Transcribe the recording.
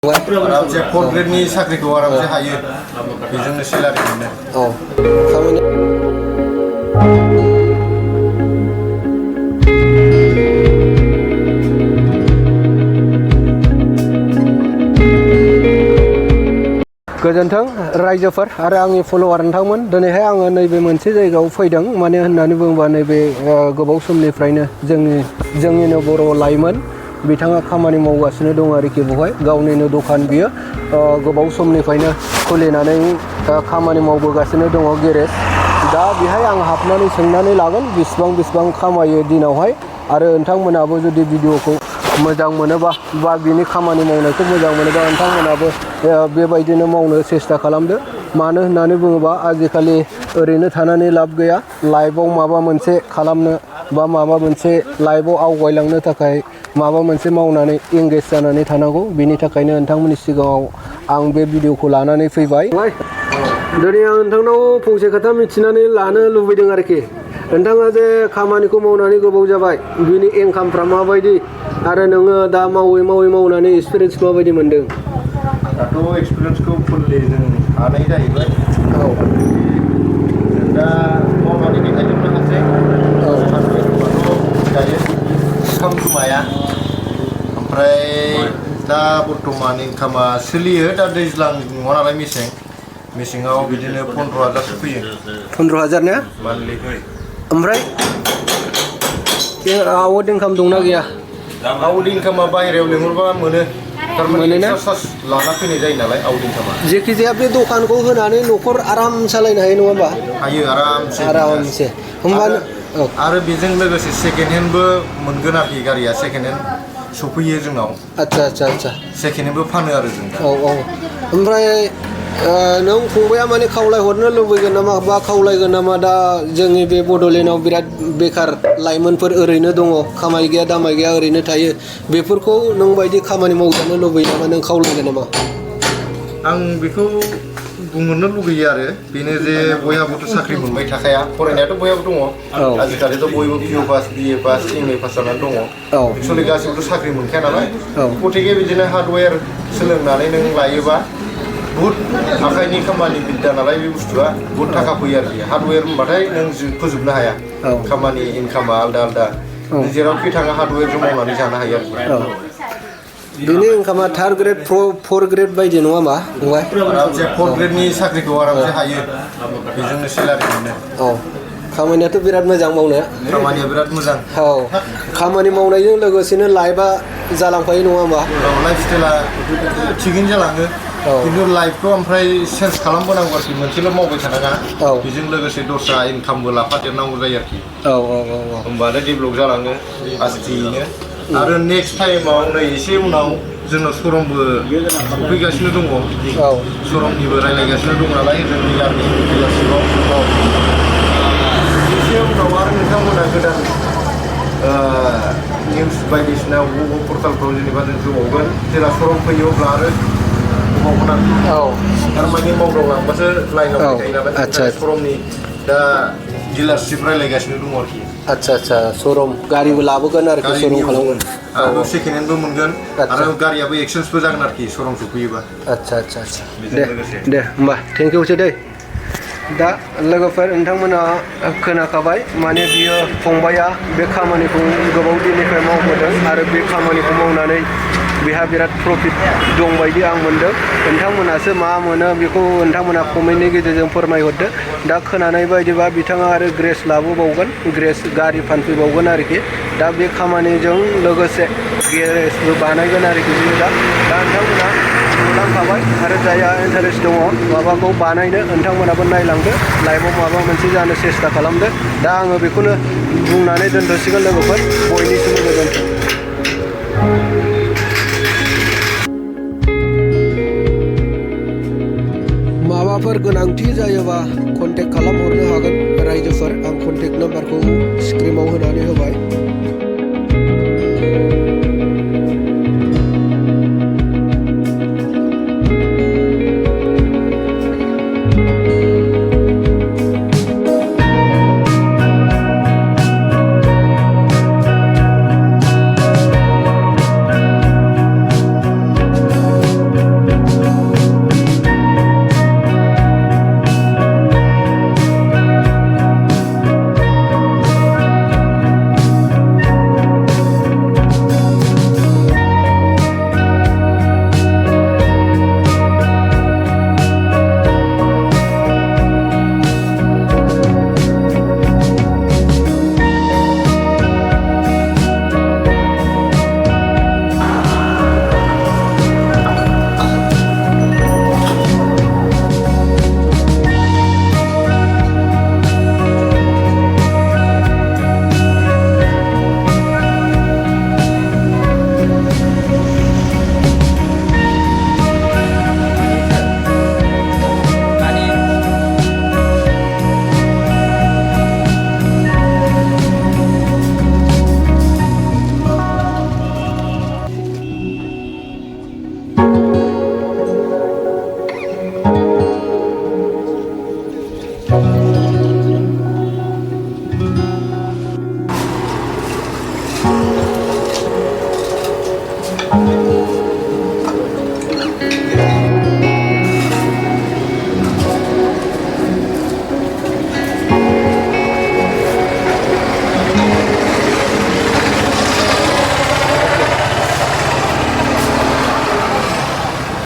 आरामसे 4 ग्रेडनि साख्रिखौ आरामसे हायो बेजोंनो सेलारि मोनो। औ खामानि गोजोन्थों रायजोफोर आरो आंनि फलोवार नोंथांमोन। दिनैहाय आङो नैबे मोनसे जायगायाव फैदों। मानो होननानै बुङोबा नैबे गोबाव समनिफ्रायनो जोंनिनो बर' लाइमोन बिथाङा खामानि मावगासिनो दं आरोखि। बेवहाय गावनिनो दखान बियो गोबाव समनिफ्रायनो खुलिनानै खामानि मावबोगासिनो दङ गेरेज। दा बेहाय आं हाबनानै सोंनानै लागोन बेसेबां खामायो दिनावहाय। आरो नोंथांमोनाबो जुदि भिडिअखौ मोजां मोनोबा बा बिनि खामानि मावनायखौ मोजां मोनोबा नोंथांमोनाबो बेबायदिनो मावनो सेस्था खालामदो। मानो होननानै बुङोबा आजिखालि ओरैनो थानानै लाब गैया। लाइफआव माबा मोनसे खालामनो बा माबा मोनसे लाइफआव आवगायलांनो थाखाय माबा मोनसे मावनानै एंगेज जानानै थानांगौ। बिनि थाखायनो नोंथांमोननि सिगाङाव आं बे भिडिअखौ लानानै फैबाय। दिनै आं नोंथांनाव फंसे खोथा मिथिनानै लानो लुबैदों आरोखि। नोंथाङा जे खामानिखौ मावनानै गोबाव जाबाय बिनि इनकामफ्रा माबायदि आरो नोङो दा मावनानै एक्सपिरियेन्स माबायदि मोनदों? दाथ' एक्सपिरियेन्सखौ फुललि जों हानाय जाहैबाय। औ जों दा मावनानै देखायजोबनो हासै। औ दायो ओंखाम गोमाया। ओमफ्राय दा बर्थमान इनकामा सोलियो। दा दैज्लां नङा नालाय मेसेङाव बिदिनो 15,000सो फैयो। 15,000 ने? मान्थलि। ओमफ्राय आउट इनकाम दंना गैया? आउट इनकामा बाहेरायाव लिंहरबा मोनो। थारमाने एक्सट्रा चार्ज लाना फैनाय जायो नालाय आउट इनकामा। जेखिजाया बे दखानखौ होनानै न'खर आराम सालायनो हायो नङा होमबा? हायो आरामसे। होमबा आरो बेजों लोगोसे सेकेन्ड हेन्डबो मोनगोन आरोखि। गारिया सेकेन्ड हेन्ड सफैयो जोंनाव। आच्छा। सेकेन्ड हेन्डबो फानो आरो जों दा। औ ओमफ्राय नों फंबाया माने खावलायहरनो लुबैगोन नामा बा खावलायगोन नामा दा जोंनि बे बड'लेण्डआव बिराद बेखार लाइमोनफोर ओरैनो दङ, खामाय गैया दामाय गैया ओरैनो थायो, बेफोरखौ नों बायदि खामानि मावजानो लुबैयो नामा? नों खावलायगोन नामा? आं बेखौ बुंहरनो लुगैयो आरो बेनो जे बयहाबोथ' साख्रि मोनबाय थाखाया। फरायनायाथ' बयहाबो दङ। आजिखालिथ' बयबो पिअ पास, बिए पास, एमए पास जानानै दङ। एक्सुवेलि गासिबोथ' साख्रि मोनखाया नालाय। गथिखे बिदिनो हार्डवेर सोलोंनानै नों लायोबा बुहुद आखाइनि खामानि बिद्दा नालाय बे बुस्थुआ बुहुद थाखा फैयो आरोखि। हार्डवेर होनबाथाय नों फोजोबनो हाया। खामानि इनकामा आलदा। नों जेरावखि थाङा हार्डवेरजों मावनानै जानो हायो आरोखि। बिनि इनकामा 3 ग्रेड 4 ग्रेड बायदि नङा होमबा फंबाय? आरामसे 4 ग्रेडनि साख्रिखौ आरामसे हायो बेजोंनो सेलारि मोनो। औ खामानियाथ' बिराद मोजां मावनो। खामानिया बिराद मोजां। औ खामानि मावनायजों लोगोसेनो लाइफआ जालांफायो नङा होमबा? लाइफ स्टाइला थिगैनो जालाङो। खिन्थु लाइफखौ ओमफ्राय चेन्ज खालामबोनांगौ आरोखि। मोनसेल' मावबाय थानाङा। बेजों लोगोसे दस्रा इनकामबो लाफादेरनांगौ जायो आरोखि। होमबानो डेभेलप जालाङो आस्थियैनो। आरो नेक्स्ट टाइमाव नै एसे उनाव जोंनाव शरमबो सफैगासिनो दङ। शरमनिबो रायज्लायगासिनो दं नालाय जोंनि गामि डिलारशिपआव। एसे उनाव आरो नोंथांमोना गोदान निउस बायदिसिना बबेबा पर्टालफ्राव जेनेबा जों जौगावगोन। जेला शरम फैयो अब्ला आरो मावगोन आरोखि। थारमाने मावदावलांबासो लाइनाव फैखायो नालाय। शरमनि दा डिलारशिप रायज्लायगासिनो दङ आरोखि। आच्छा शरम गारिबो लाबोगोन आरोखि, शरम खालामगोन। आरो सेकेन्ड हेन्डबो मोनगोन। आरो गारियाबो एक्सचेन्जबो जागोन आरोखि शरम सफैयोबा। आच्छा दे होमबा थेंक इउसै दे। दा लोगोफोर नोंथांमोना खोनाखाबाय माने बियो फंबाया बे खामानिखौ गोबाव दिननिफ्राय मावबोदों आरो बे खामानिखौ मावनानै बेहा बिराद प्रफिट दं बायदि आं मोनदों। नोंथांमोनासो मा मोनो बेखौ नोंथांमोना कमेन्टनि गेजेरजों फोरमायहरदो। दा खोनानाय बायदिबा बिथाङा आरो ग्रेस लाबोबावगोन, ग्रेस गारि फानफैबावगोन आरोखि। दा बे खामानिजों लोगोसे गेरेजबो बानायगोन आरोखि बियो दा नोंथांमोना नुलांखाबाय। आरो जायहा इन्टारेस्ट दङ माबाखौ बानायनो नोंथांमोनाबो नायलांदो, लाइफआव माबा मोनसे जानो सेस्था खालामदो। दा आङो बेखौनो बुंनानै दोनथ'सिगोन लोगोफोर। बयनिसिमबो गोजोन्थों। माबाफोर गोनांथि जायोबा कन्टेक्ट खालामहरनो हागोन रायजोफोर। आं कन्टेक्ट नाम्बारखौ स्क्रिनाव होनानै होबाय।